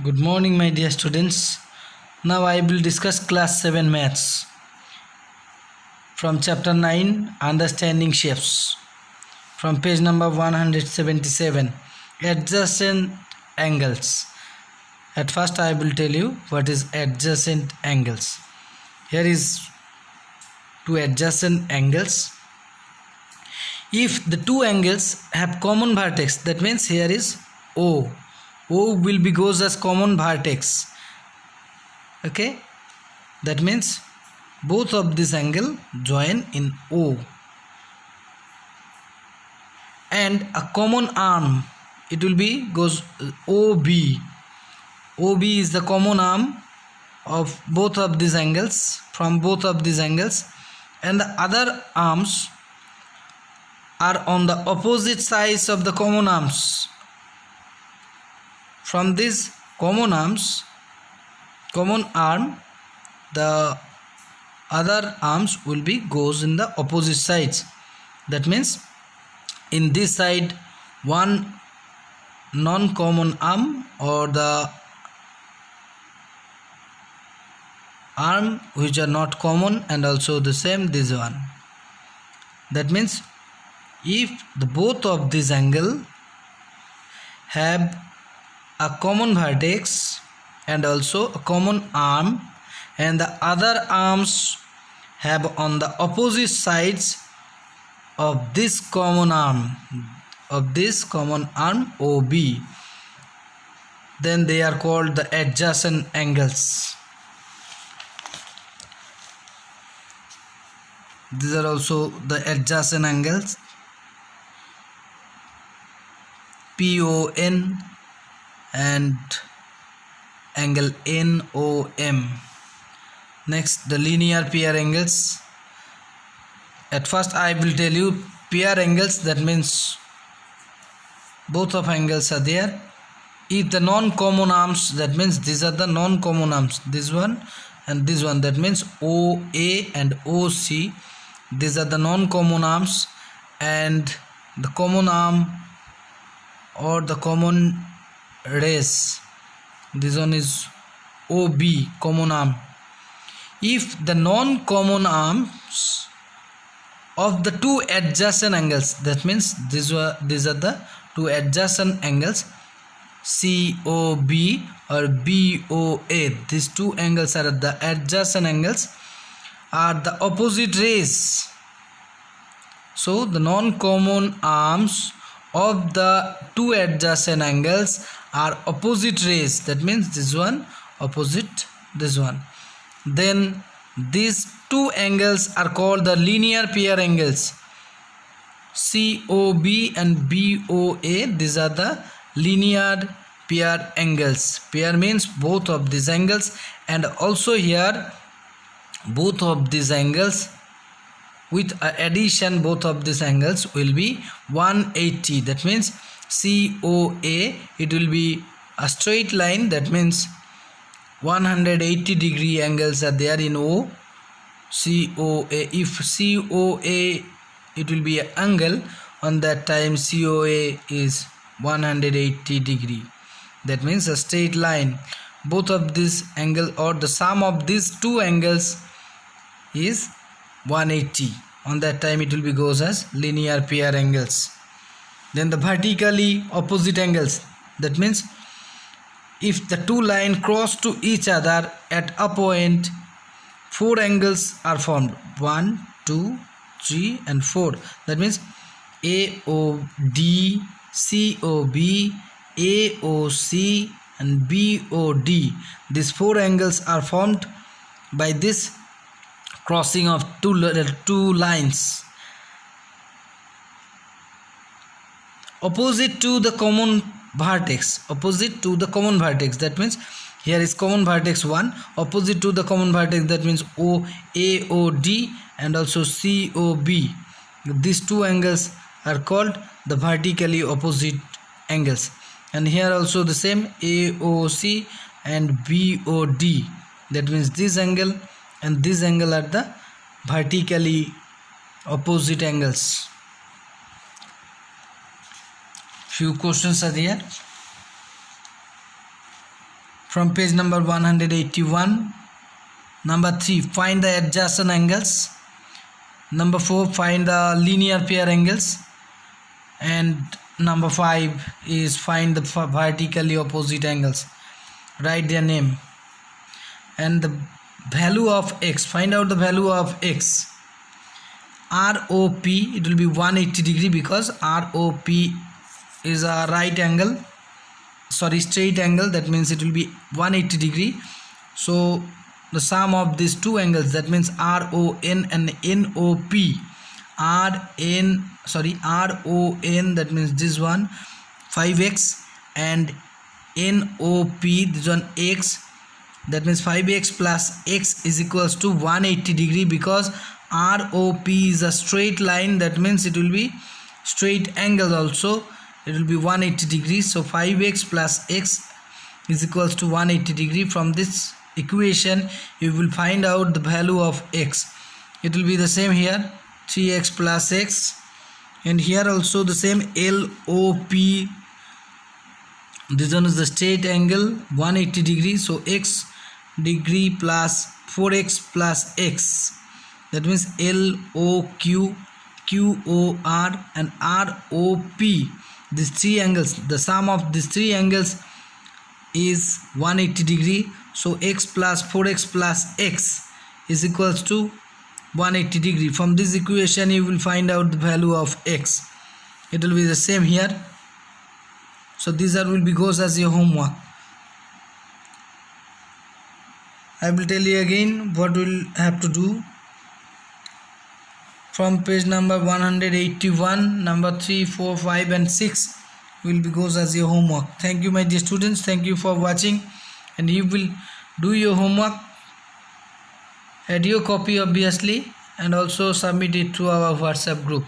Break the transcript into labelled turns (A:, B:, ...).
A: Good morning, my dear students. Now I will discuss class 7 maths from chapter 9 Understanding Shapes from page number 177 Adjacent Angles. At first I will tell you what is adjacent angles. Here is two adjacent angles. If the two angles have common vertex, that means here is O. O will be goes as common vertex. Okay, that means both of this angle join in O, and a common arm, it will be goes OB. OB is the common arm of both of these angles, from both of these angles, and the other arms are on the opposite sides of the common arms. From these common arms, common arm, the other arms will be goes in the opposite sides. That means in this side one non-common arm, or the arm which are not common, and also the same this one. That means if the both of these angle have a common vertex and also a common arm, and the other arms have on the opposite sides of this common arm, OB, then they are called the adjacent angles. These are also the adjacent angles, PON and angle NOM. Next, the linear pair angles. At first I will tell you pair angles, that means both of angles are there. If the non-common arms, that means these are the non-common arms, this one and this one, that means OA and OC, these are the non-common arms, and the common arm or the common rays, this one is OB, common arm. If the non-common arms of the two adjacent angles, that means these are the two adjacent angles, COB or BOA, these two angles are the adjacent angles, are the opposite rays. So the non-common arms of the two adjacent angles are opposite rays, that means this one opposite this one. Then these two angles are called the linear pair angles, COB and BOA. These are the linear pair angles. Pair means both of these angles, and also here both of these angles with addition, both of these angles will be 180. That means COA, it will be a straight line, that means 180 degree angles are there in O. COA, if COA, it will be an angle, on that time COA is 180 degree. That means a straight line. Both of this angle, or the sum of these two angles is 180. On that time it will be goes as linear pair angles. Then the vertically opposite angles, that means if the two lines cross to each other at a point, four angles are formed, 1, 2, 3 and 4. That means AOD, COB, AOC and BOD. These four angles are formed by this crossing of two lines opposite to the common vertex. That means here is common vertex 1, opposite to the common vertex, that means AOD and also COB. These two angles are called the vertically opposite angles. And here also the same, AOC and BOD. That means this angle and this angle are the vertically opposite angles. Few questions are there. from page number 181. Number 3, find the adjacent angles. Number 4, find the linear pair angles. And number 5 is find the vertically opposite angles. Write their name. And the value of x, find out the value of x. ROP, it will be 180 degree because ROP is a straight angle, that means it will be 180 degree. So the sum of these two angles, that means RON and NOP. RON, that means this one 5x, and NOP, this one x, that means 5x plus x is equals to 180 degree because ROP is a straight line, that means it will be straight angle also, it will be 180 degrees. So 5x plus x is equals to 180 degree. From this equation you will find out the value of x. It will be the same here, 3x plus x, and here also the same LOP. This one is the straight angle 180 degrees, so x degree plus 4x plus x, that means LOQ, QOR and ROP. These three angles, the sum of these three angles is 180 degree. So x plus 4x plus x is equals to 180 degree. From this equation you will find out the value of x. It will be the same here. So these will be goes as your homework. I will tell you again what we'll have to do. From page number 181, number 3, 4, 5 and 6 will be goes as your homework. Thank you my dear students, thank you for watching, and you will do your homework, add your copy obviously, and also submit it to our WhatsApp group.